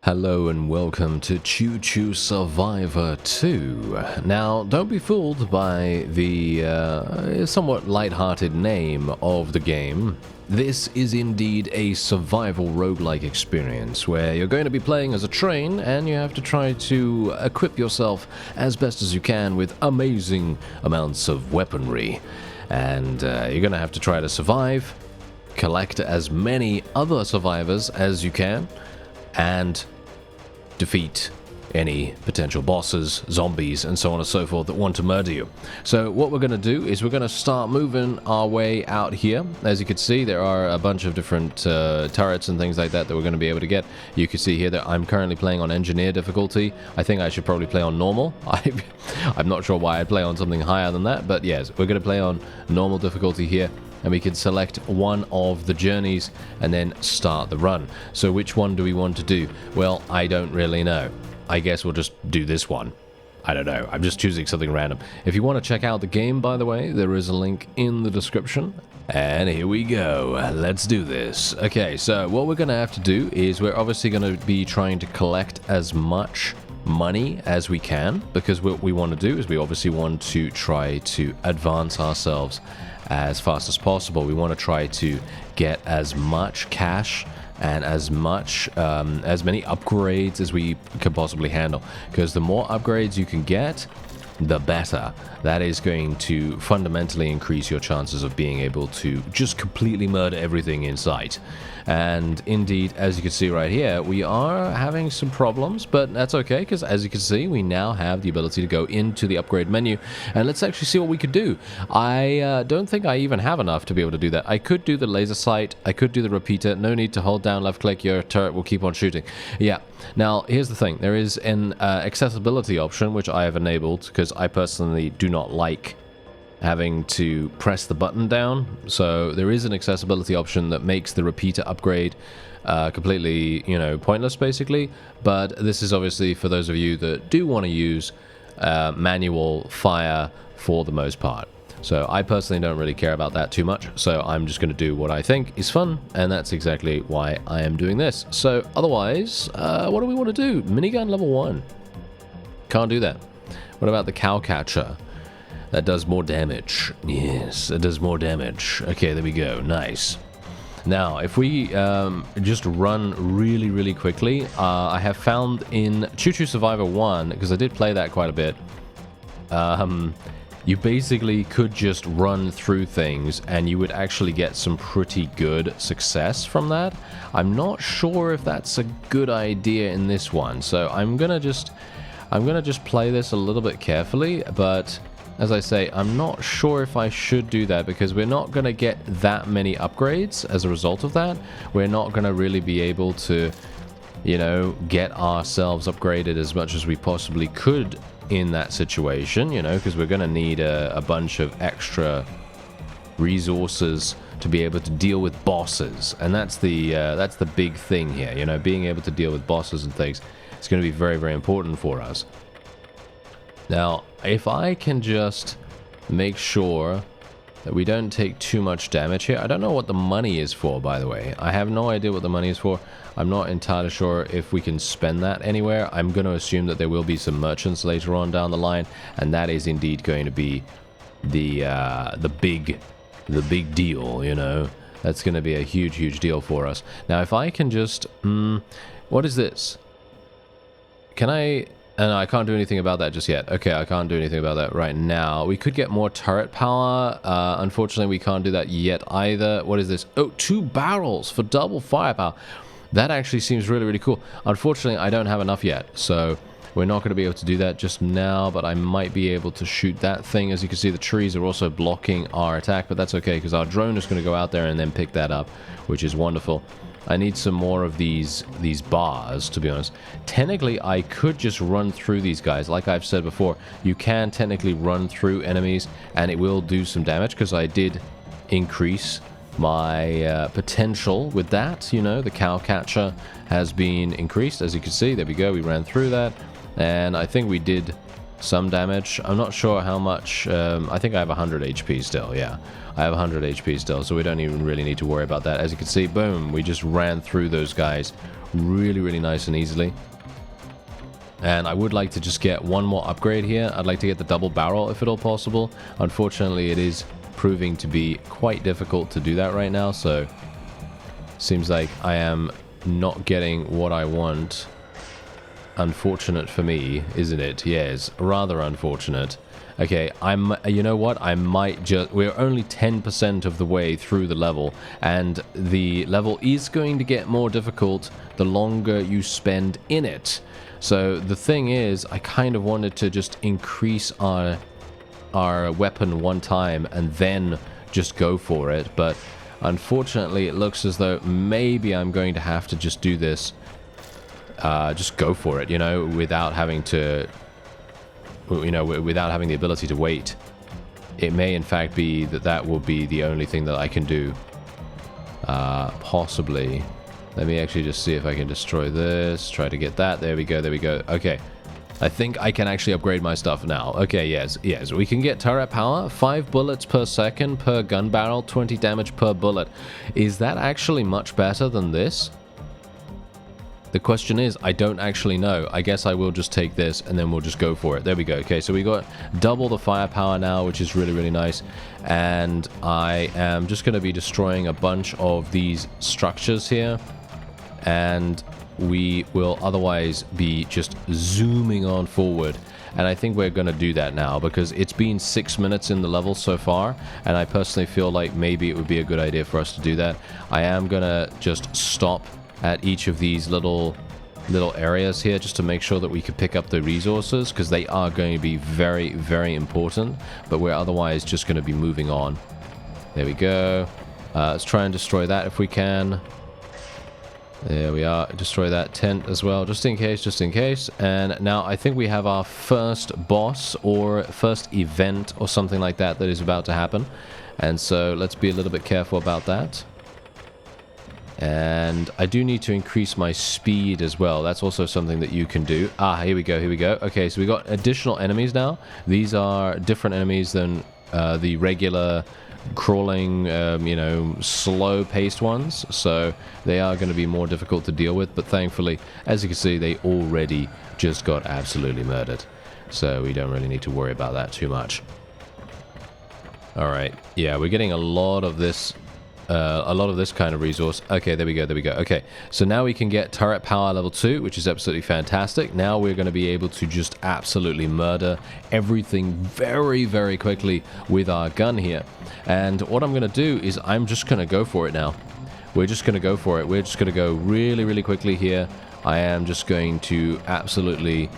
Hello and welcome to Choo Choo Survivor 2. Now, don't be fooled by the somewhat light-hearted name of the game. This is indeed a survival roguelike experience where you're going to be playing as a train and you have to try to equip yourself as best as you can with amazing amounts of weaponry. And you're going to have to try to survive, collect as many other survivors as you can, and defeat any potential bosses, zombies, and so on and so forth that want to murder you. So what we're going to do is we're going to start moving our way out here. As you can see, there are a bunch of different turrets and things like that we're going to be able to get. You can see here that I'm currently playing on engineer difficulty. I think I should probably play on normal. I'm not sure why I'd play on something higher than that, but yes, we're going to play on normal difficulty here. And we can select one of the journeys and then start the run. So which one do we want to do? Well, I don't really know. I guess we'll just do this one. I don't know. I'm just choosing something random. If you want to check out the game, by the way, there is a link in the description. And here we go. Let's do this. Okay, so what we're going to have to do is we're obviously going to be trying to collect as much money as we can, because what we want to do is we obviously want to try to advance ourselves as fast as possible. We want to try to get as much cash and as much as many upgrades as we can possibly handle, because the more upgrades you can get, the better. That is going to fundamentally increase your chances of being able to just completely murder everything in sight. And indeed, as you can see right here, we are having some problems, but that's okay, because as you can see, we now have the ability to go into the upgrade menu, and let's actually see what we could do. I don't think I even have enough to be able to do that. I could do the laser sight, I could do the repeater, no need to hold down left click, your turret will keep on shooting. Yeah, now here's the thing, there is an accessibility option, which I have enabled, because I personally do not like having to press the button down. So there is an accessibility option that makes the repeater upgrade completely, pointless basically. But this is obviously for those of you that do want to use manual fire for the most part. So I personally don't really care about that too much. So I'm just going to do what I think is fun, and that's exactly why I am doing this. So otherwise, what do we want to do? Minigun level 1. Can't do that. What about the cow catcher? That does more damage. Yes, it does more damage. Okay, there we go. Nice. Now, if we just run really, really quickly, I have found in Choo Choo Survivor 1, because I did play that quite a bit, you basically could just run through things and you would actually get some pretty good success from that. I'm not sure if that's a good idea in this one, so I'm gonna just play this a little bit carefully, but as I say, I'm not sure if I should do that, because we're not going to get that many upgrades as a result of that. We're not going to really be able to, get ourselves upgraded as much as we possibly could in that situation, because we're going to need a bunch of extra resources to be able to deal with bosses. And that's the big thing here, being able to deal with bosses and things. It's going to be very, very important for us. Now, if I can just make sure that we don't take too much damage here. I don't know what the money is for, by the way. I have no idea what the money is for. I'm not entirely sure if we can spend that anywhere. I'm going to assume that there will be some merchants later on down the line, and that is indeed going to be the big deal, That's going to be a huge, huge deal for us. Now, if I can just... what is this? Can I... And I can't do anything about that just yet. Okay, I can't do anything about that right now. We could get more turret power. Unfortunately, we can't do that yet either. What is this? Oh, 2 barrels for double firepower. That actually seems really, really cool. Unfortunately, I don't have enough yet, so we're not going to be able to do that just now, but I might be able to shoot that thing. As you can see, the trees are also blocking our attack, but that's okay, because our drone is going to go out there and then pick that up, which is wonderful. I need some more of these bars, to be honest. Technically, I could just run through these guys. Like I've said before, you can technically run through enemies, and it will do some damage, because I did increase my potential with that. The cow catcher has been increased, as you can see. There we go. We ran through that, and I think we did some damage. I'm not sure how much. I think I have 100 HP still. Yeah, I have 100 HP still, so we don't even really need to worry about that. As you can see, boom, we just ran through those guys really, really nice and easily. And I would like to just get one more upgrade here. I'd like to get the double barrel if at all possible. Unfortunately, it is proving to be quite difficult to do that right now, so seems like I am not getting what I want. Unfortunate for me, isn't it? Yes, rather unfortunate. Okay, you know what? I might just... We're only 10% of the way through the level, and the level is going to get more difficult the longer you spend in it. So the thing is, I kind of wanted to just increase our weapon one time and then just go for it, but unfortunately it looks as though maybe I'm going to have to just do this, just go for it, you know, without having to, you know, without having the ability to wait. It may in fact be that that will be the only thing that I can do, possibly. Let me actually just see if I can destroy this. Try to get that. There we go. There we go. Okay. I think I can actually upgrade my stuff now. Okay, yes. Yes. We can get turret power. 5 bullets per second per gun barrel. 20 damage per bullet. Is that actually much better than this? The question is, I don't actually know. I guess I will just take this and then we'll just go for it. There we go. Okay, so we got double the firepower now, which is really, really nice. And I am just going to be destroying a bunch of these structures here. And we will otherwise be just zooming on forward, and I think we're going to do that now because it's been 6 minutes in the level so far, and I personally feel like maybe it would be a good idea for us to do that. I am going to just stop at each of these little areas here just to make sure that we can pick up the resources, because they are going to be very, very important, but we're otherwise just going to be moving on. There we go. Let's try and destroy that if we can. There we are. Destroy that tent as well, just in case, just in case. And now I think we have our first boss or first event or something like that that is about to happen. And so let's be a little bit careful about that. And I do need to increase my speed as well. That's also something that you can do. Ah, here we go, here we go. Okay, so we got additional enemies now. These are different enemies than the regular crawling, you know, slow-paced ones, so they are going to be more difficult to deal with, but thankfully, as you can see, they already just got absolutely murdered, so we don't really need to worry about that too much. Alright, yeah, we're getting a lot of this kind of resource. Okay, there we go, there we go. Okay, so now we can get turret power level 2, which is absolutely fantastic. Now we're going to be able to just absolutely murder everything very, very quickly with our gun here. And what I'm going to do is I'm just going to go for it now. We're just going to go for it. We're just going to go really, really quickly here. I am just going to absolutely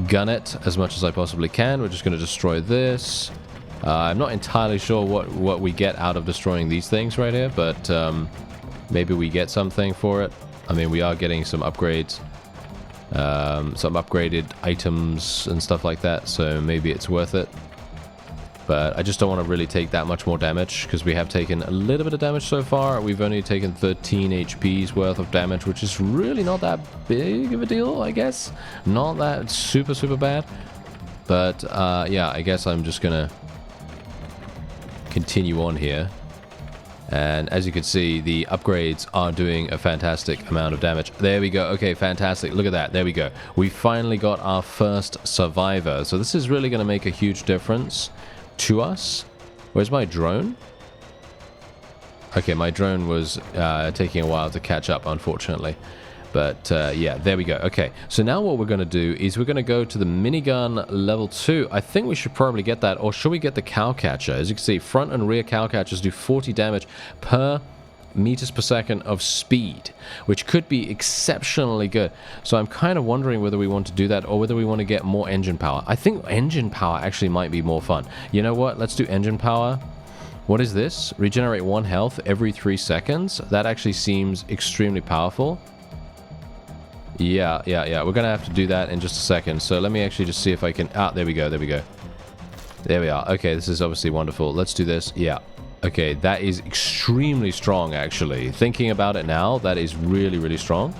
gun it as much as I possibly can. We're just going to destroy this. I'm not entirely sure what we get out of destroying these things right here, but maybe we get something for it. I mean, we are getting some upgrades, some upgraded items and stuff like that, so maybe it's worth it. But I just don't want to really take that much more damage, because we have taken a little bit of damage so far. We've only taken 13 HP's worth of damage, which is really not that big of a deal, I guess. Not that super, super bad. But yeah, I guess I'm just going to continue on here. And as you can see, the upgrades are doing a fantastic amount of damage. There we go. Okay, fantastic. Look at that. There we go. We finally got our first survivor. So this is really going to make a huge difference to us. Where's my drone? Okay, my drone was taking a while to catch up, unfortunately. But yeah, there we go. Okay, so now what we're going to do is we're going to go to the minigun level 2. I think we should probably get that, or should we get the cow catcher? As you can see, front and rear cow catchers do 40 damage per meters per second of speed, which could be exceptionally good. So I'm kind of wondering whether we want to do that or whether we want to get more engine power. I think engine power actually might be more fun. You know what? Let's do engine power. What is this? Regenerate 1 health every 3 seconds. That actually seems extremely powerful. Yeah. We're going to have to do that in just a second. So let me actually just see if I can... Ah, there we go. There we go. There we are. Okay, this is obviously wonderful. Let's do this. Yeah. Okay, that is extremely strong, actually. Thinking about it now, that is really, really strong.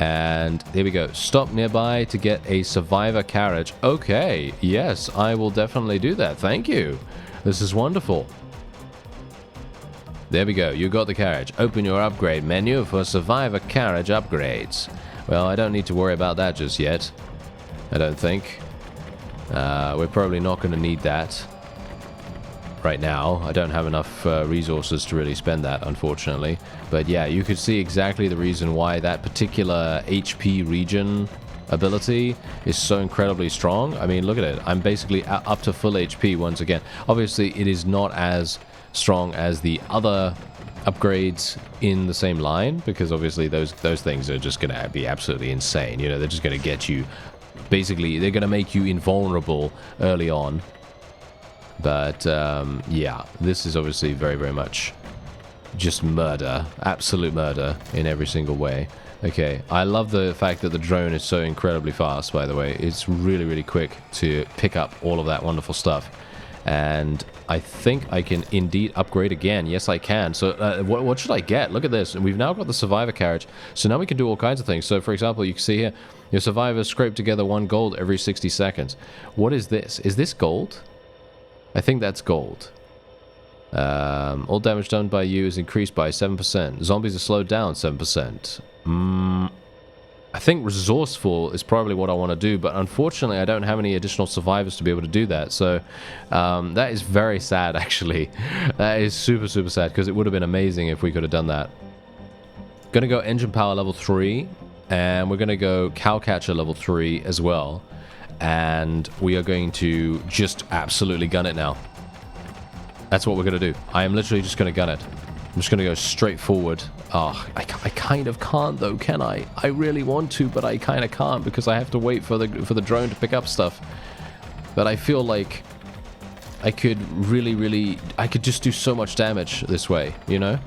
And here we go. Stop nearby to get a survivor carriage. Okay, yes, I will definitely do that. Thank you. This is wonderful. There we go. You got the carriage. Open your upgrade menu for survivor carriage upgrades. Well, I don't need to worry about that just yet. I don't think. We're probably not going to need that right now. I don't have enough resources to really spend that, unfortunately. But yeah, you could see exactly the reason why that particular HP regen ability is so incredibly strong. I mean, look at it. I'm basically up to full HP once again. Obviously, it is not as strong as the other upgrades in the same line, because obviously those things are just going to be absolutely insane. You know, they're just going to get you... Basically, they're going to make you invulnerable early on. But, yeah, this is obviously very, very much just murder. Absolute murder in every single way. Okay, I love the fact that the drone is so incredibly fast, by the way. It's really, really quick to pick up all of that wonderful stuff. And I think I can indeed upgrade again. Yes, I can. So what should I get? Look at this. We've now got the survivor carriage. So now we can do all kinds of things. So, for example, you can see here, your survivors scrape together 1 gold every 60 seconds. What is this? Is this gold? I think that's gold. All damage done by you is increased by 7%. Zombies are slowed down 7%. I think resourceful is probably what I want to do, but unfortunately I don't have any additional survivors to be able to do that. So that is very sad, actually. That is super, super sad, because it would have been amazing if we could have done that. Gonna go engine power level 3, and we're gonna go cowcatcher level 3 as well. And we are going to just absolutely gun it now. That's what we're going to do. I am literally just going to gun it. I'm just going to go straight forward. Oh, I kind of can't though, can I? I really want to, but I kind of can't, because I have to wait for the drone to pick up stuff. But I feel like I could really... I could just do so much damage this way, you know?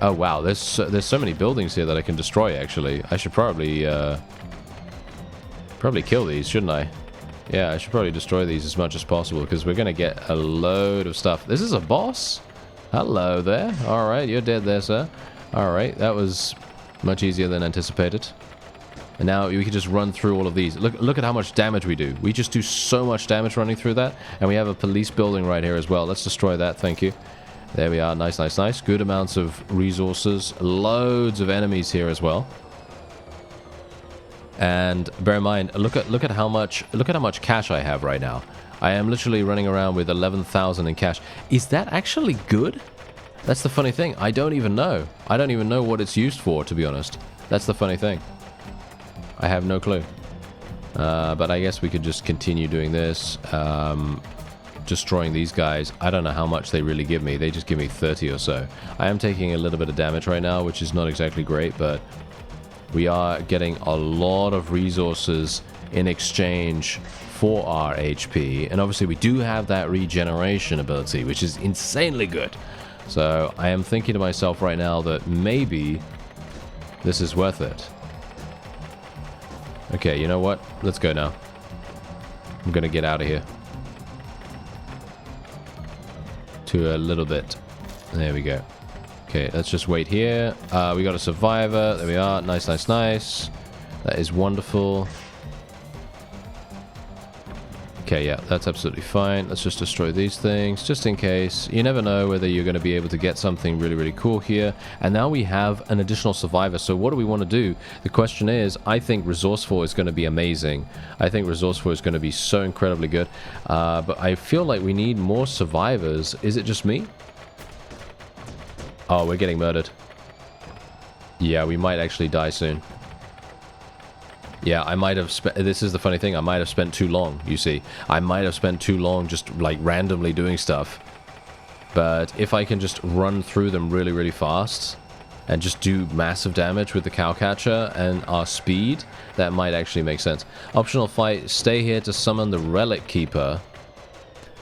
Oh, wow. There's so many buildings here that I can destroy, actually. I should probably kill these, shouldn't I? Yeah, I should probably destroy these as much as possible, because we're going to get a load of stuff. This is a boss? Hello there. Alright, you're dead there, sir. Alright, that was much easier than anticipated. And now we can just run through all of these. Look at how much damage we do. We just do so much damage running through that. And we have a police building right here as well. Let's destroy that, thank you. There we are. Nice, nice, nice. Good amounts of resources. Loads of enemies here as well. And bear in mind, look at how much cash I have right now. I am literally running around with 11,000 in cash. Is that actually good? That's the funny thing. I don't even know. I don't even know what it's used for, to be honest. That's the funny thing. I have no clue. But I guess we could just continue doing this. Destroying these guys. I don't know how much they really give me. They just give me 30 or so. I am taking a little bit of damage right now, which is not exactly great, but we are getting a lot of resources in exchange for our HP. And obviously we do have that regeneration ability, which is insanely good. So I am thinking to myself right now that maybe this is worth it. Okay, you know what? Let's go now. I'm gonna get out of here. To a little bit. There we go. Okay, let's just wait here. We got a survivor. There we are. Nice, nice, nice. That is wonderful. Okay, yeah, that's absolutely fine. Let's just destroy these things, just in case. You never know whether you're going to be able to get something really, really cool here. And now we have an additional survivor. So what do we want to do? The question is, I think resourceful is going to be amazing. I think resourceful is going to be so incredibly good. But I feel like we need more survivors. Is it just me? Oh, we're getting murdered. Yeah, we might actually die soon. Yeah, I might have spent... This is the funny thing. I might have spent too long, you see. I might have spent too long just, like, randomly doing stuff. But if I can just run through them really, really fast and just do massive damage with the cowcatcher and our speed, that might actually make sense. Optional fight. Stay here to summon the Relic Keeper.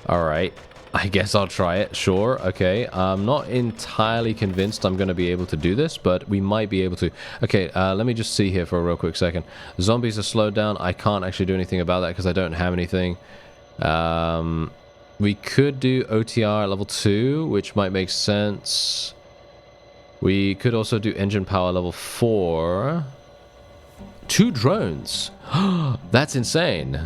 Alright. I guess I'll try it. Sure. Okay. I'm not entirely convinced I'm going to be able to do this, but we might be able to. Okay. Let me just see here for a real quick second. Zombies are slowed down. I can't actually do anything about that because I don't have anything. We could do OTR level 2, which might make sense. We could also do engine power level 4. 2 drones. That's insane.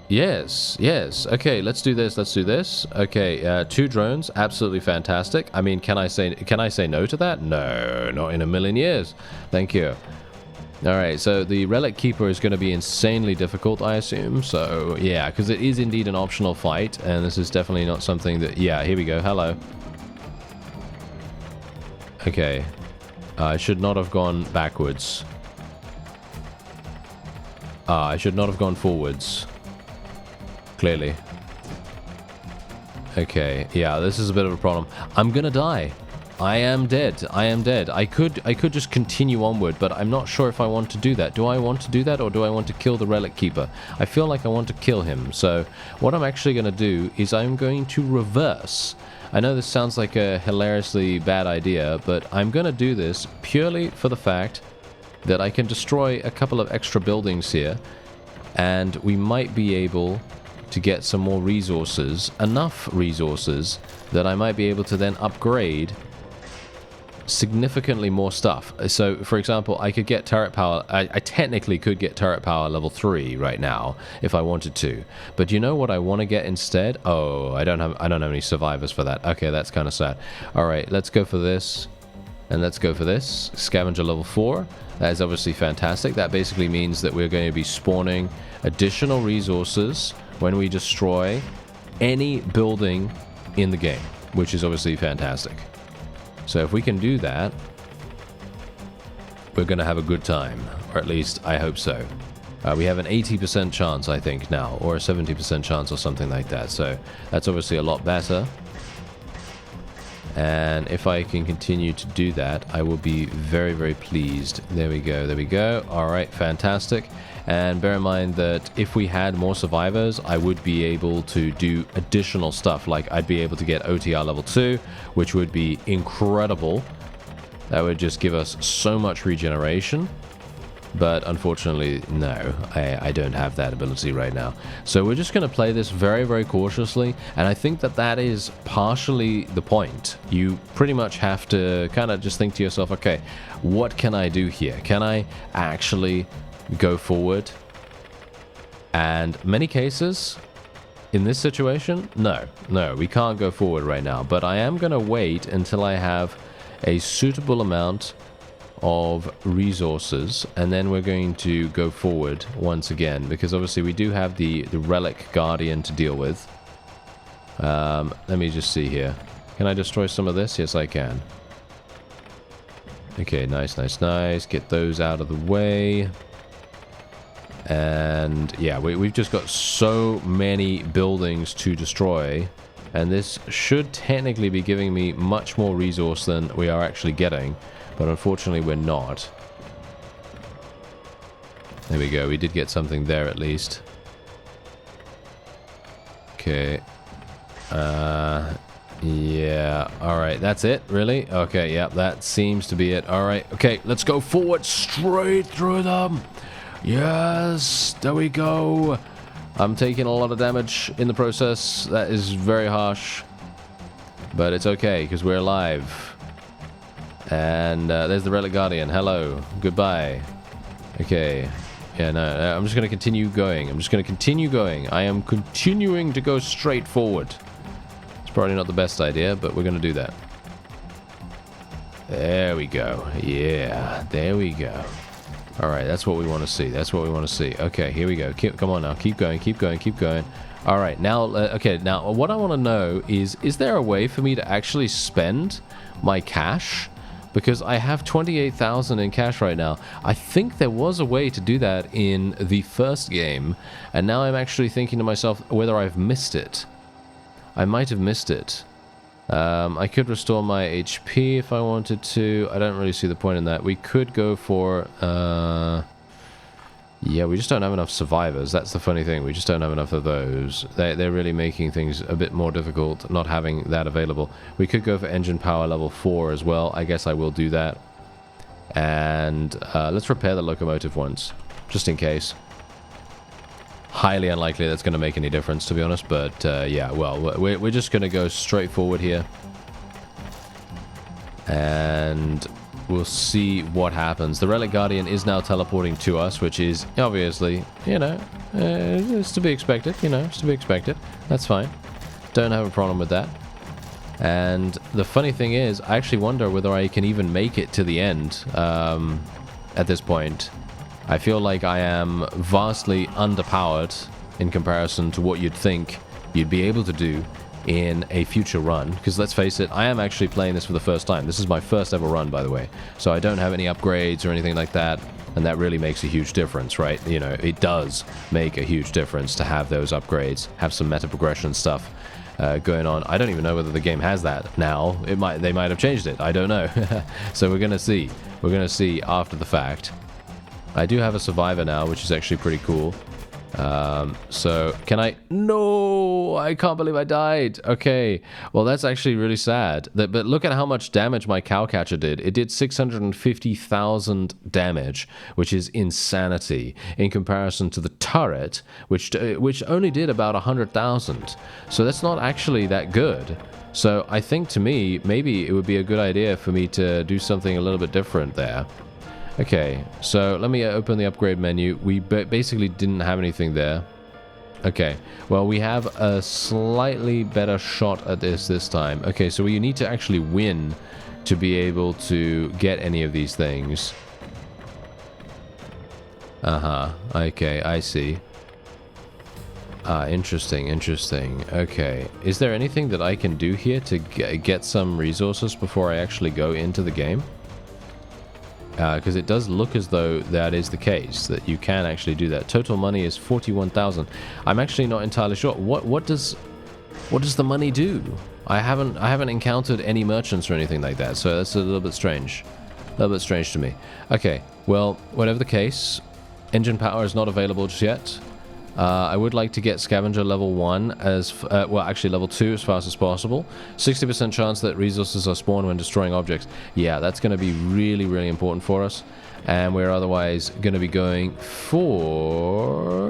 Yes, yes. Okay, let's do this. Let's do this. Okay, 2 drones, absolutely fantastic. I mean, can I say no to that? No, not in a million years. Thank you. All right, so the Relic Keeper is going to be insanely difficult, I assume. So, yeah, because it is indeed an optional fight, and this is definitely not something that... Yeah, here we go. Hello. Okay. I should not have gone backwards. I should not have gone forwards. Clearly. Okay, yeah, this is a bit of a problem. I'm gonna die. I am dead. I am dead. I could just continue onward, but I'm not sure if I want to do that. Do I want to do that, or do I want to kill the Relic Keeper? I feel like I want to kill him. So what I'm actually going to do is I'm going to reverse. I know this sounds like a hilariously bad idea, but I'm going to do this purely for the fact that I can destroy a couple of extra buildings here, and we might be able to get some more resources, enough resources that I might be able to then upgrade significantly more stuff. So, for example, I could get turret power. I technically could get turret power level 3 right now if I wanted to. But you know what I want to get instead? Oh, I don't have any survivors for that. Okay, that's kind of sad. All right, let's go for this, and let's go for this. Scavenger level 4. That is obviously fantastic. That basically means that we're going to be spawning additional resources when we destroy any building in the game, which is obviously fantastic. So if we can do that, we're going to have a good time, or at least I hope so. We have an 80% chance, I think, now, or a 70% chance or something like that. So that's obviously a lot better. And if I can continue to do that, I will be very, very pleased. There we go, there we go. All right, fantastic. And bear in mind that if we had more survivors, I would be able to do additional stuff. Like I'd be able to get OTR level 2, which would be incredible. That would just give us so much regeneration. But unfortunately, no, I don't have that ability right now. So we're just going to play this very, very cautiously. And I think that that is partially the point. You pretty much have to kind of just think to yourself, okay, what can I do here? Can I actually go forward? And many cases, in this situation, no, we can't go forward right now. But I am going to wait until I have a suitable amount of resources, and then we're going to go forward once again, because obviously we do have the Relic Guardian to deal with. Let me just see here. Can I destroy some of this? Yes, I can. Okay, nice, nice, nice. Get those out of the way. And yeah, we've just got so many buildings to destroy, and this should technically be giving me much more resource than we are actually getting. But unfortunately, we're not. There we go. We did get something there at least. Okay. Yeah. Alright, that's it? Really? Okay, yeah, that seems to be it. Alright, okay, let's go forward straight through them. Yes, there we go. I'm taking a lot of damage in the process. That is very harsh. But it's okay, because we're alive. And there's the Relic Guardian. Hello. Goodbye. Okay. Yeah, no, I'm just going to continue going. I'm just going to continue going. I am continuing to go straight forward. It's probably not the best idea, but we're going to do that. There we go. Yeah, there we go. All right, that's what we want to see. That's what we want to see. Okay, here we go. Come on now. Keep going, keep going, keep going. All right, now, okay, now what I want to know is there a way for me to actually spend my cash? Because I have 28,000 in cash right now. I think there was a way to do that in the first game, and now I'm actually thinking to myself whether I've missed it. I might have missed it. I could restore my HP if I wanted to. I don't really see the point in that. We could go for... yeah, we just don't have enough survivors. That's the funny thing. We just don't have enough of those. They're really making things a bit more difficult, not having that available. We could go for engine power level 4 as well. I guess I will do that. And let's repair the locomotive once, just in case. Highly unlikely that's going to make any difference, to be honest. But yeah, well, we're just going to go straight forward here. And we'll see what happens. The Relic Guardian is now teleporting to us, which is obviously, you know, it's to be expected, you know, it's to be expected. That's fine. Don't have a problem with that. And the funny thing is, I actually wonder whether I can even make it to the end at this point. I feel like I am vastly underpowered in comparison to what you'd think you'd be able to do in a future run. Because let's face it, I am actually playing this for the first time. This is my first ever run, by the way. So I don't have any upgrades or anything like that. And that really makes a huge difference, right? You know, it does make a huge difference to have those upgrades, have some meta progression stuff going on. I don't even know whether the game has that now. They might have changed it. I don't know. So we're gonna see. We're gonna see after the fact. I do have a survivor now, which is actually pretty cool. So can I? No, I can't believe I died. Okay, well that's actually really sad. But look at how much damage my cowcatcher did. It did 650,000 damage, which is insanity in comparison to the turret, which only did about 100,000. So that's not actually that good. So I think to me, maybe it would be a good idea for me to do something a little bit different there. Okay, so let me open the upgrade menu. We basically didn't have anything there. Okay, well, we have a slightly better shot at this time. Okay, so you need to actually win to be able to get any of these things. Okay, I see. Interesting, interesting. Okay, is there anything that I can do here to get some resources before I actually go into the game? Because it does look as though that is the case, that you can actually do that. Total money is 41,000. I'm actually not entirely sure. What does the money do? I haven't encountered any merchants or anything like that, so that's a little bit strange. A little bit strange to me. Okay, well, whatever the case, engine power is not available just yet. I would like to get scavenger level 1 well, actually level 2 as fast as possible. 60% chance that resources are spawned when destroying objects. Yeah, that's going to be really, really important for us. And we're otherwise going to be going for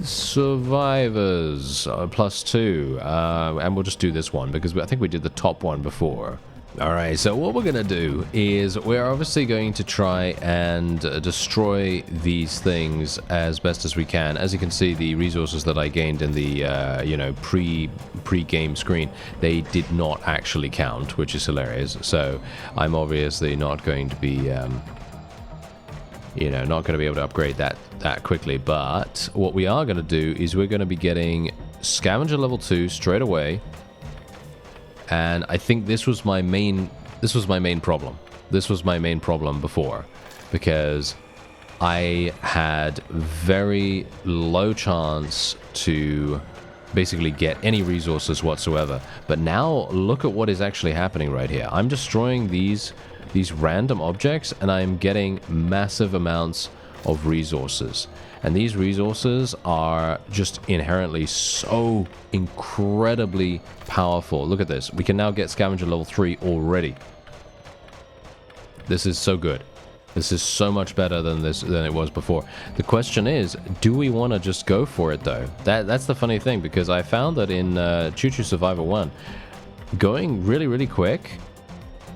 survivors +2. And we'll just do this one because I think we did the top one before. Alright, so what we're going to do is we're obviously going to try and destroy these things as best as we can. As you can see, the resources that I gained in the, you know, pre-game screen, they did not actually count, which is hilarious. So I'm obviously not going to be, you know, not going to be able to upgrade that quickly. But what we are going to do is we're going to be getting scavenger level 2 straight away. And I think this was my main problem. This was my main problem before, because I had very low chance to basically get any resources whatsoever. But now look at what is actually happening right here. I'm destroying these random objects and I'm getting massive amounts of resources. And these resources are just inherently so incredibly powerful. Look at this. We can now get scavenger level 3 already. This is so good. This is so much better than it was before. The question is, do we want to just go for it though? That's the funny thing, because I found that in Choo Choo Survivor 1, going really, really quick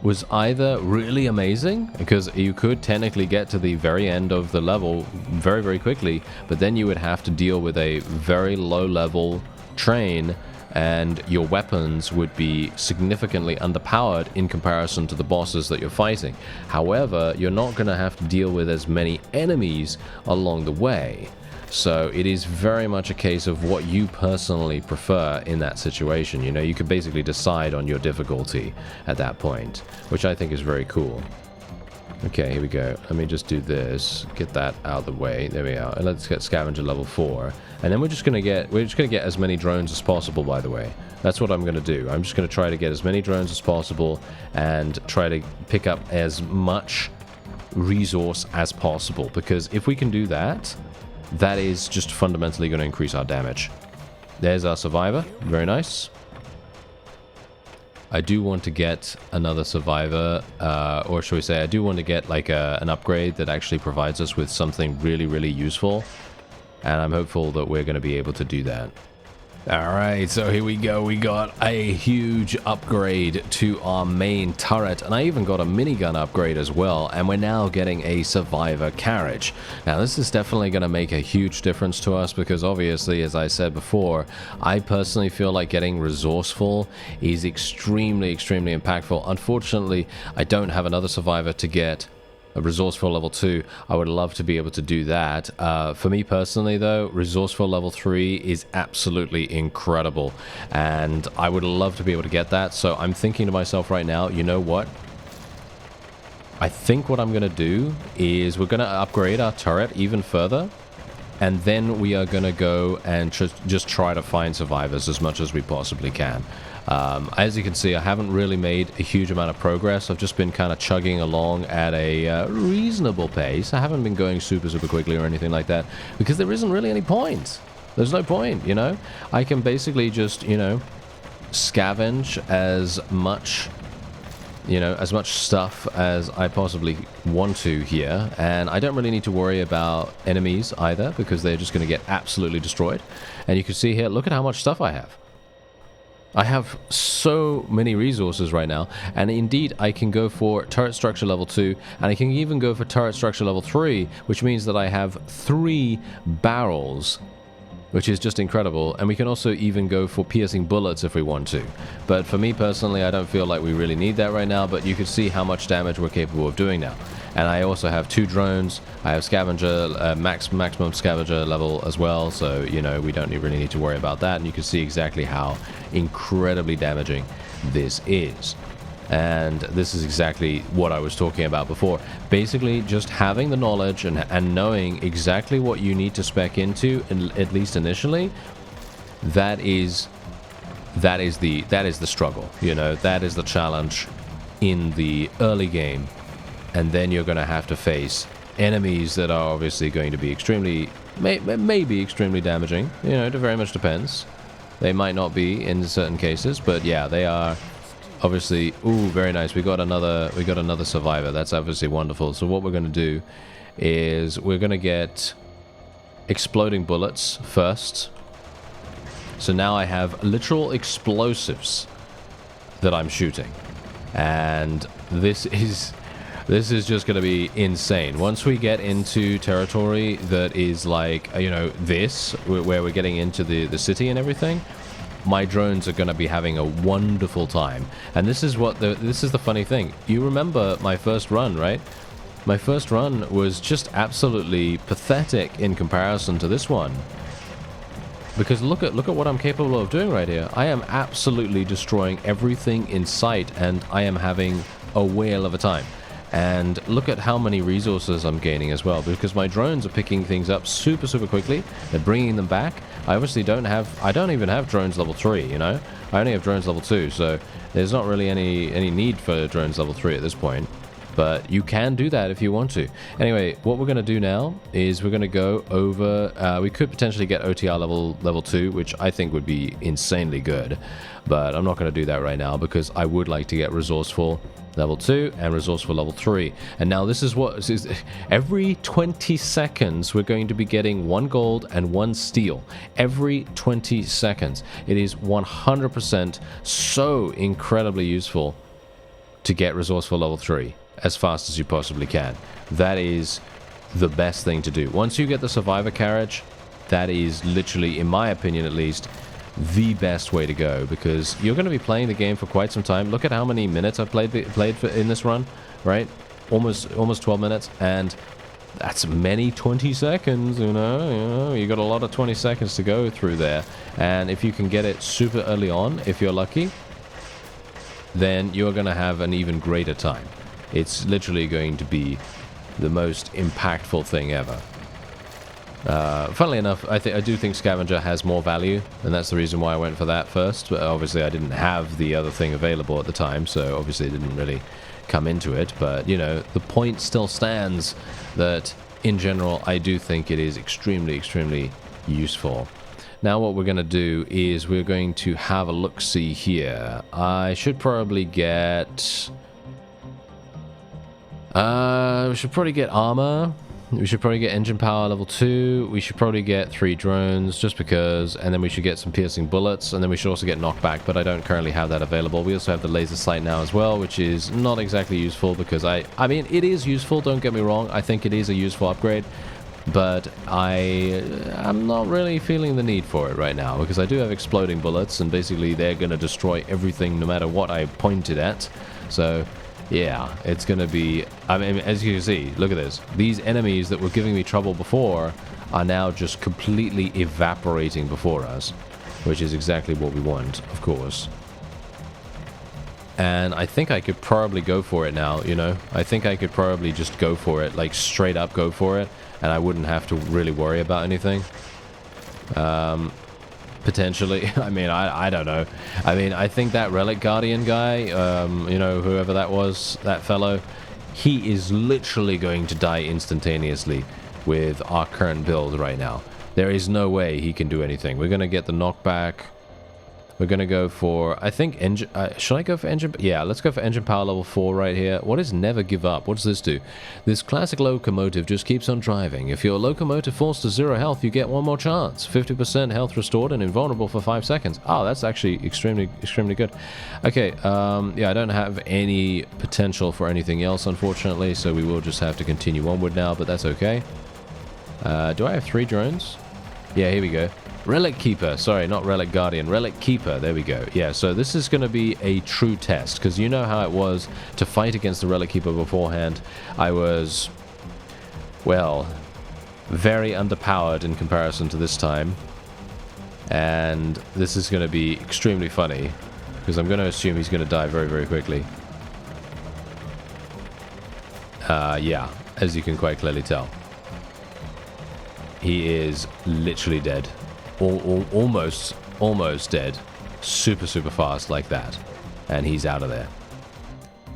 was either really amazing, because you could technically get to the very end of the level very, very quickly, but then you would have to deal with a very low level train and your weapons would be significantly underpowered in comparison to the bosses that you're fighting. However, you're not going to have to deal with as many enemies along the way. So it is very much a case of what you personally prefer in that situation. You know, you could basically decide on your difficulty at that point, which I think is very cool. Okay, here we go. Let me just do this, get that out of the way. There we are. And let's get scavenger level 4. And then we're just gonna get as many drones as possible, by the way. That's what I'm gonna do. I'm just gonna try to get as many drones as possible and try to pick up as much resource as possible, because if we can do that, that is just fundamentally going to increase our damage. There's our survivor. Very nice. I do want to get another survivor, or shall we say, I do want to get like an upgrade that actually provides us with something really, really useful. And I'm hopeful that we're going to be able to do that. Alright, so here we go. We got a huge upgrade to our main turret, and I even got a minigun upgrade as well, and we're now getting a survivor carriage. Now this is definitely going to make a huge difference to us because obviously, as I said before, I personally feel like getting resourceful is extremely impactful. Unfortunately, I don't have another survivor to get a resourceful level 2. I would love to be able to do that. For me personally though, resourceful level 3 is absolutely incredible, and I would love to be able to get that. So I'm thinking to myself right now, you know what? I think what I'm going to do is we're going to upgrade our turret even further, and then we are going to go and just try to find survivors as much as we possibly can. As you can see, I haven't really made a huge amount of progress. I've just been kind of chugging along at a reasonable pace. I haven't been going super quickly or anything like that because there isn't really any point. There's no point, you know? I can basically just, you know, scavenge as much, you know, as much stuff as I possibly want to here, and I don't really need to worry about enemies either because they're just going to get absolutely destroyed. And you can see here, look at how much stuff I have. I have so many resources right now, and indeed I can go for turret structure level 2, and I can even go for turret structure level 3, which means that I have 3 barrels, which is just incredible. And we can also even go for piercing bullets if we want to. But for me personally, I don't feel like we really need that right now, but you can see how much damage we're capable of doing now. And I also have 2 drones. I have scavenger, maximum scavenger level as well, so, you know, we don't really need to worry about that. And you can see exactly how incredibly damaging this is. And this is exactly what I was talking about before. Basically, just having the knowledge and knowing exactly what you need to spec into, at least initially, that is the struggle. You know, that is the challenge in the early game. And then you're going to have to face enemies that are obviously going to be extremely, maybe extremely damaging. You know, it very much depends. They might not be in certain cases, but yeah, they are. Obviously, ooh, very nice. We got another survivor. That's obviously wonderful. So what we're going to do is we're going to get exploding bullets first. So now I have literal explosives that I'm shooting, and this is just going to be insane. Once we get into territory that is like, you know, this, where we're getting into the city and everything, my drones are going to be having a wonderful time. And this is the funny thing. You remember my first run, right? My first run was just absolutely pathetic in comparison to this one. Because look at what I'm capable of doing right here. I am absolutely destroying everything in sight, and I am having a whale of a time. And look at how many resources I'm gaining as well, because my drones are picking things up super quickly. They're bringing them back. I obviously don't even have drones level 3, you know? I only have drones level 2, so there's not really any need for drones level 3 at this point. But you can do that if you want to. Anyway, what we're going to do now is we're going to go over... we could potentially get OTR level 2, which I think would be insanely good. But I'm not going to do that right now because I would like to get resourceful level 2 and resourceful level 3. And now this is what... every 20 seconds, we're going to be getting 1 gold and 1 steel. Every 20 seconds. It is 100% so incredibly useful to get resourceful level 3 as fast as you possibly can. That is the best thing to do. Once you get the survivor carriage, that is literally, in my opinion at least, the best way to go, because you're going to be playing the game for quite some time. Look at how many minutes I've played in this run, right? Almost 12 minutes, and that's many 20 seconds, you know, you got a lot of 20 seconds to go through there. And if you can get it super early on, if you're lucky, then you're going to have an even greater time. It's literally going to be the most impactful thing ever. Funnily enough, I do think Scavenger has more value, and that's the reason why I went for that first. But obviously, I didn't have the other thing available at the time, so obviously it didn't really come into it. But, you know, the point still stands that, in general, I do think it is extremely useful. Now what we're going to do is we're going to have a look-see here. I should probably get... we should probably get armor. We should probably get engine power level 2. We should probably get 3 drones just because, and then we should get some piercing bullets, and then we should also get knockback, but I don't currently have that available. We also have the laser sight now as well, which is not exactly useful because I mean, it is useful, don't get me wrong. I think it is a useful upgrade, but I'm not really feeling the need for it right now because I do have exploding bullets, and basically they're going to destroy everything no matter what I point it at. So yeah, it's going to be... I mean, as you can see, look at this. These enemies that were giving me trouble before are now just completely evaporating before us, which is exactly what we want, of course. And I think I could probably go for it now, you know? I think I could probably just go for it, like straight up go for it, and I wouldn't have to really worry about anything. Potentially. I mean, I don't know. I mean, I think that Relic Guardian guy, you know, whoever that was, that fellow, he is literally going to die instantaneously with our current build right now. There is no way he can do anything. We're going to get the knockback. We're going to go for, I think, engine... should I go for engine... Yeah, let's go for engine power level 4 right here. What is never give up? What does this do? This classic locomotive just keeps on driving. If your locomotive falls to 0 health, you get one more chance. 50% health restored and invulnerable for 5 seconds. Oh, that's actually extremely good. Okay, yeah, I don't have any potential for anything else, unfortunately, so we will just have to continue onward now, but that's okay. Do I have 3 drones? Yeah, here we go. Relic Keeper, sorry, not Relic Guardian, Relic Keeper, there we go. Yeah, so this is going to be a true test, because you know how it was to fight against the Relic Keeper beforehand. I was, well, very underpowered in comparison to this time. And this is going to be extremely funny, because I'm going to assume he's going to die very quickly. Yeah, as you can quite clearly tell. He is literally dead. Almost dead. Super fast like that. And he's out of there.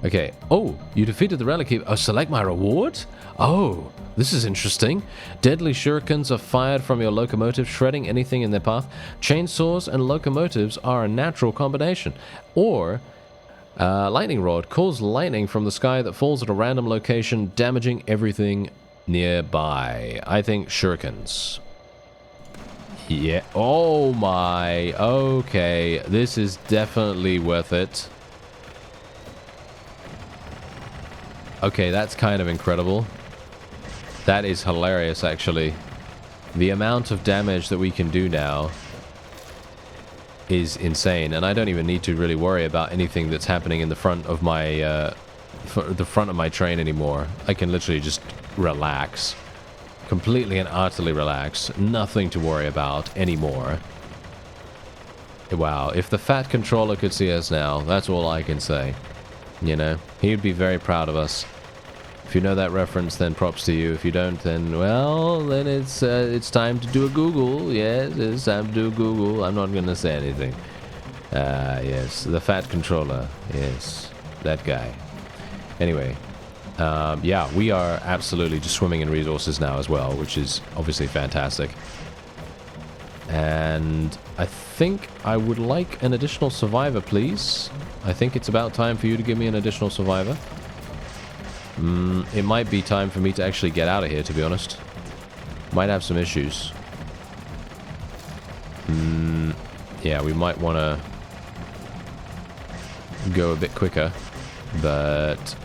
Okay. Oh, you defeated the Relic Keeper. Oh, select my reward? Oh, this is interesting. Deadly shurikens are fired from your locomotive, shredding anything in their path. Chainsaws and locomotives are a natural combination. Or... lightning rod calls lightning from the sky that falls at a random location, damaging everything nearby. I think shurikens. Yeah. Oh my. Okay. This is definitely worth it. Okay, that's kind of incredible. That is hilarious, actually. The amount of damage that we can do now is insane, and I don't even need to really worry about anything that's happening in the front of my train anymore. I can literally just relax. Completely and utterly relax. Nothing to worry about anymore. Wow, if the fat controller could see us now, that's all I can say. You know, he'd be very proud of us. If you know that reference, then props to you. If you don't, then, well, then it's time to do a Google. Yes, it's time to do a Google. I'm not going to say anything. Yes, the fat controller. Yes, that guy. Anyway. Yeah, we are absolutely just swimming in resources now as well, which is obviously fantastic. And I think I would like an additional survivor, please. I think it's about time for you to give me an additional survivor. It might be time for me to actually get out of here, to be honest. Might have some issues. Yeah, we might want to go a bit quicker, but...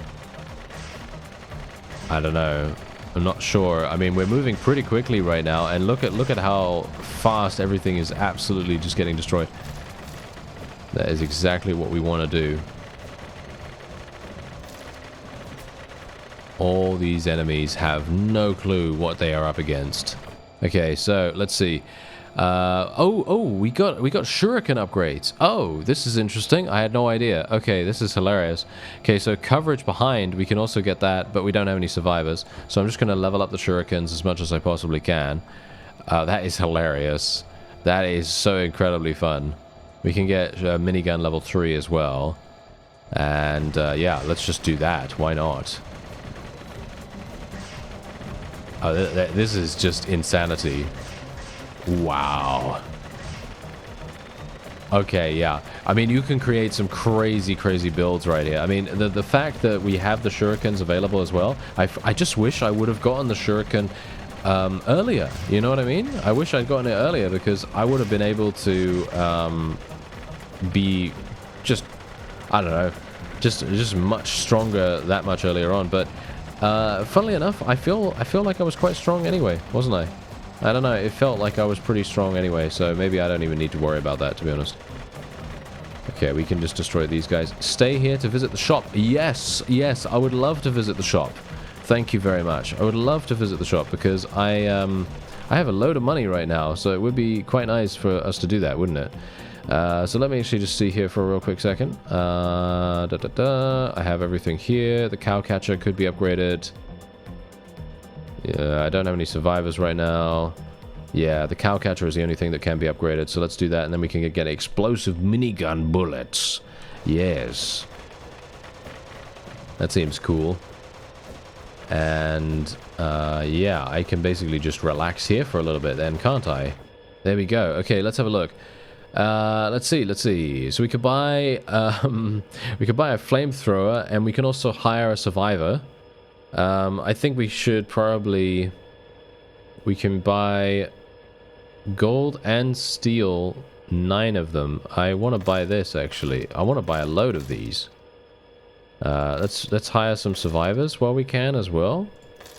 I don't know. I'm not sure. I mean, we're moving pretty quickly right now, and look at how fast everything is absolutely just getting destroyed. That is exactly what we want to do. All these enemies have no clue what they are up against. Okay, so let's see. We got shuriken upgrades. Oh, this is interesting. I had no idea. Okay, this is hilarious. Okay, so coverage behind, we can also get that, but we don't have any survivors. So I'm just going to level up the shurikens as much as I possibly can. That is hilarious. That is so incredibly fun. We can get minigun level 3 as well. And yeah, let's just do that. Why not? Oh, this is just insanity. Wow. Okay, yeah. I mean, you can create some crazy, crazy builds right here. I mean, the fact that we have the shurikens available as well, I just wish I would have gotten the shuriken earlier. You know what I mean? I wish I'd gotten it earlier because I would have been able to be just, I don't know, just much stronger that much earlier on. But funnily enough, I feel like I was quite strong anyway, wasn't I? I don't know, it felt like I was pretty strong anyway, so maybe I don't even need to worry about that, to be honest. Okay, we can just destroy these guys. Stay here to visit the shop. Yes, yes, I would love to visit the shop. Thank you very much. I would love to visit the shop because I have a load of money right now, so it would be quite nice for us to do that, wouldn't it? So let me actually just see here for a real quick second. I have everything here. The cow catcher could be upgraded. Yeah, I don't have any survivors right now. Yeah, the cow catcher is the only thing that can be upgraded, so let's do that, and then we can get explosive minigun bullets. Yes. That seems cool. And, yeah, I can basically just relax here for a little bit then, can't I? There we go. Okay, let's have a look. Let's see. So we could buy, we could buy a flamethrower, and we can also hire a survivor. I think we should probably... We can buy gold and steel, 9 of them. I want to buy this, actually. I want to buy a load of these. Let's hire some survivors while we can as well.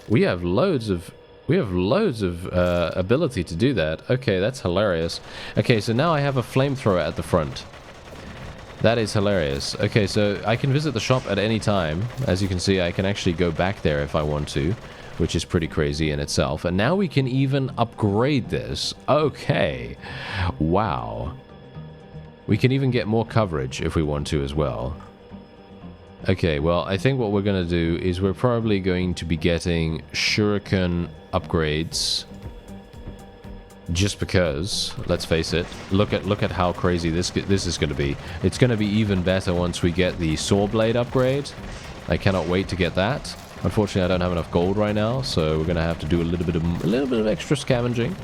We have loads of ability to do that. Okay, that's hilarious. Okay, so now I have a flamethrower at the front. That is hilarious. Okay, so I can visit the shop at any time. As you can see, I can actually go back there if I want to, which is pretty crazy in itself. And now we can even upgrade this. Okay. Wow. We can even get more coverage if we want to as well. Okay, well, I think what we're going to do is we're probably going to be getting shuriken upgrades. Just because, let's face it, look at how crazy this is going to be. It's going to be even better once we get the saw blade upgrade. I cannot wait to get that. Unfortunately, I don't have enough gold right now, so we're going to have to do a little bit of extra scavenging.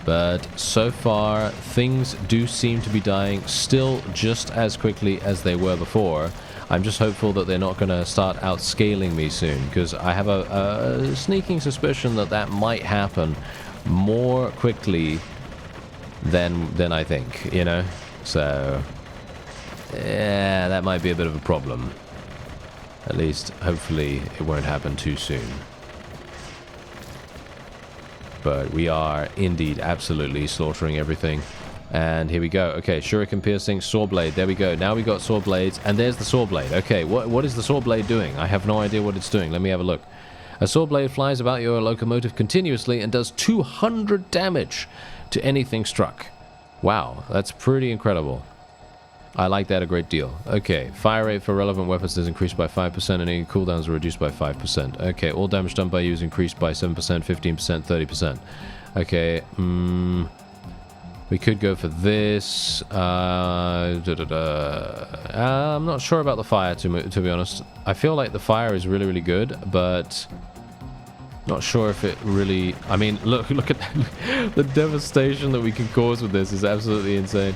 But so far, things do seem to be dying still just as quickly as they were before. I'm just hopeful that they're not going to start outscaling me soon, because I have a sneaking suspicion that that might happen more quickly than I think, you know? So, yeah, that might be a bit of a problem. At least, hopefully, it won't happen too soon. But we are indeed absolutely slaughtering everything. And here we go. Okay, shuriken piercing, saw blade. There we go. Now we got saw blades, and there's the saw blade. Okay, what is the saw blade doing? I have no idea what it's doing. Let me have a look. A saw blade flies about your locomotive continuously and does 200 damage to anything struck. Wow, that's pretty incredible. I like that a great deal. Okay, fire rate for relevant weapons is increased by 5% and any cooldowns are reduced by 5%. Okay, all damage done by you is increased by 7%, 15%, 30%. Okay, we could go for this. I'm not sure about the fire, to be honest. I feel like the fire is really, really good, but not sure if it really... I mean, look at the devastation that we can cause with this is absolutely insane.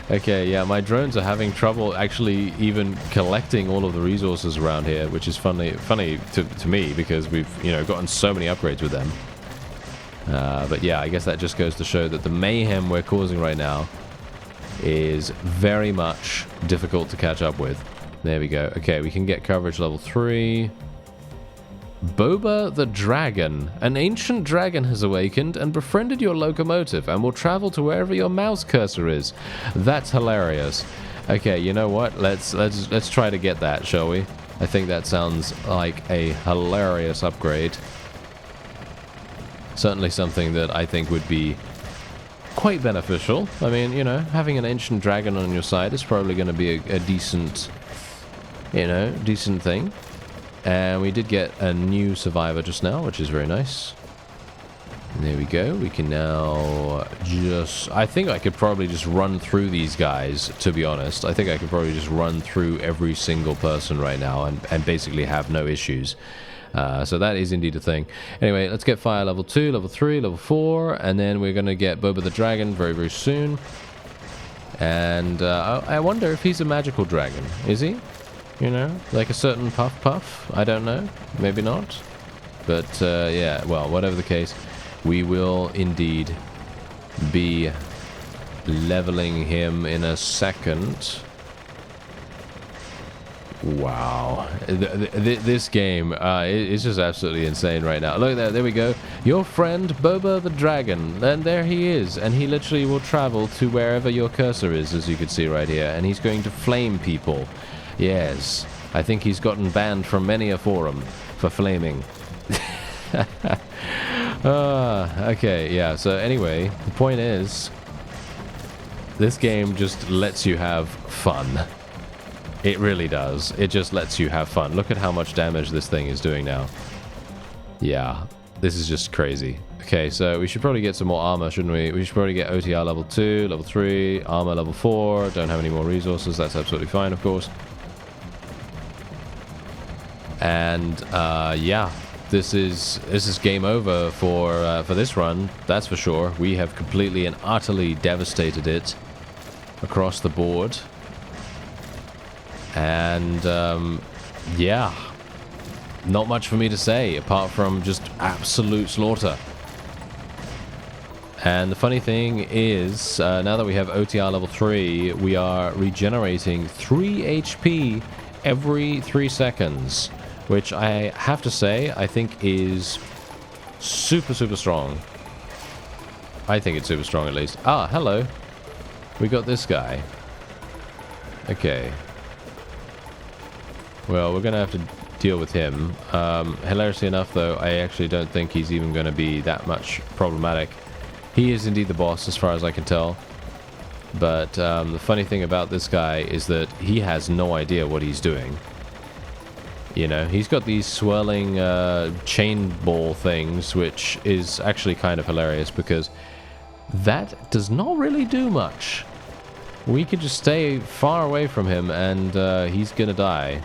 Okay, yeah, my drones are having trouble actually even collecting all of the resources around here, which is funny to me because we've, you know, gotten so many upgrades with them. But yeah, I guess that just goes to show that the mayhem we're causing right now is very much difficult to catch up with. There we go. Okay, we can get coverage level 3. Boba the Dragon. An ancient dragon has awakened and befriended your locomotive and will travel to wherever your mouse cursor is. That's hilarious. Okay, you know what? Let's try to get that, shall we? I think that sounds like a hilarious upgrade. Certainly something that I think would be quite beneficial. I mean, you know, having an ancient dragon on your side is probably going to be a decent, you know, decent thing. And we did get a new survivor just now, which is very nice. And there we go. We can now just... I think I could probably just run through these guys, to be honest. I think I could probably just run through every single person right now and basically have no issues. So that is indeed a thing. Anyway, let's get fire level 2, level 3, level 4, and then we're going to get Boba the Dragon very, very soon. And I wonder if he's a magical dragon. Is he? You know, like a certain Puff Puff? I don't know. Maybe not. But yeah, well, whatever the case, we will indeed be leveling him in a second. Wow. This game is just absolutely insane right now. Look there we go. Your friend Boba the Dragon. And there he is. And he literally will travel to wherever your cursor is, as you can see right here. And he's going to flame people. Yes. I think he's gotten banned from many a forum for flaming. Okay, yeah. So anyway, the point is, this game just lets you have fun. It really does. It just lets you have fun. Look at how much damage this thing is doing now. Yeah, this is just crazy. Okay, so we should probably get some more armor, shouldn't we? We should probably get OTR level 2, level 3, armor level 4. Don't have any more resources. That's absolutely fine, of course. And yeah, this is game over for this run. That's for sure. We have completely and utterly devastated it across the board. And yeah, not much for me to say apart from just absolute slaughter. And the funny thing is, now that we have OTR level 3, we are regenerating 3 HP every 3 seconds, which I have to say I think is super, super strong. I think it's super strong at least. Ah, hello. We got this guy. Okay. Well, we're going to have to deal with him. Hilariously enough, though, I actually don't think he's even going to be that much problematic. He is indeed the boss, as far as I can tell. But the funny thing about this guy is that he has no idea what he's doing. You know, he's got these swirling chain ball things, which is actually kind of hilarious because that does not really do much. We could just stay far away from him and he's gonna die.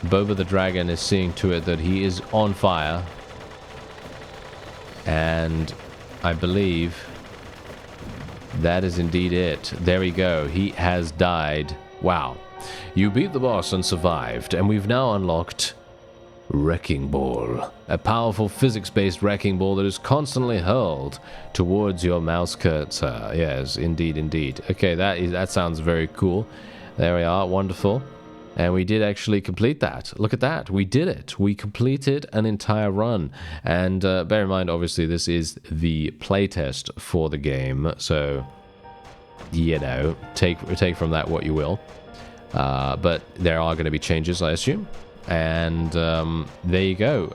Boba the Dragon is seeing to it that he is on fire. And I believe that is indeed it. There we go. He has died. Wow. You beat the boss and survived, and we've now unlocked Wrecking Ball, a powerful physics-based wrecking ball that is constantly hurled towards your mouse cursor. Yes, indeed, indeed. Okay, that sounds very cool. There we are, wonderful. And we did actually complete that. Look at that, we did it. We completed an entire run. And bear in mind, obviously, this is the playtest for the game, so, you know, take from that what you will. But there are going to be changes, I assume. And there you go.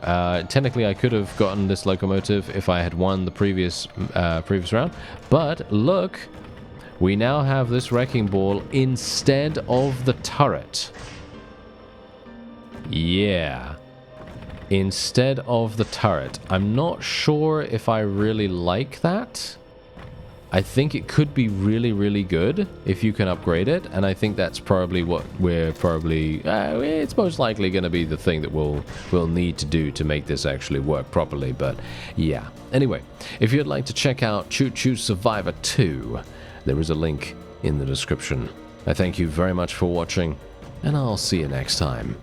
Technically, I could have gotten this locomotive if I had won the previous round. But look, we now have this wrecking ball instead of the turret. Yeah. Instead of the turret. I'm not sure if I really like that. I think it could be really, really good if you can upgrade it, and I think that's probably what we're probably... it's most likely going to be the thing that we'll need to do to make this actually work properly, but yeah. Anyway, if you'd like to check out Choo Choo Survivor 2, there is a link in the description. I thank you very much for watching, and I'll see you next time.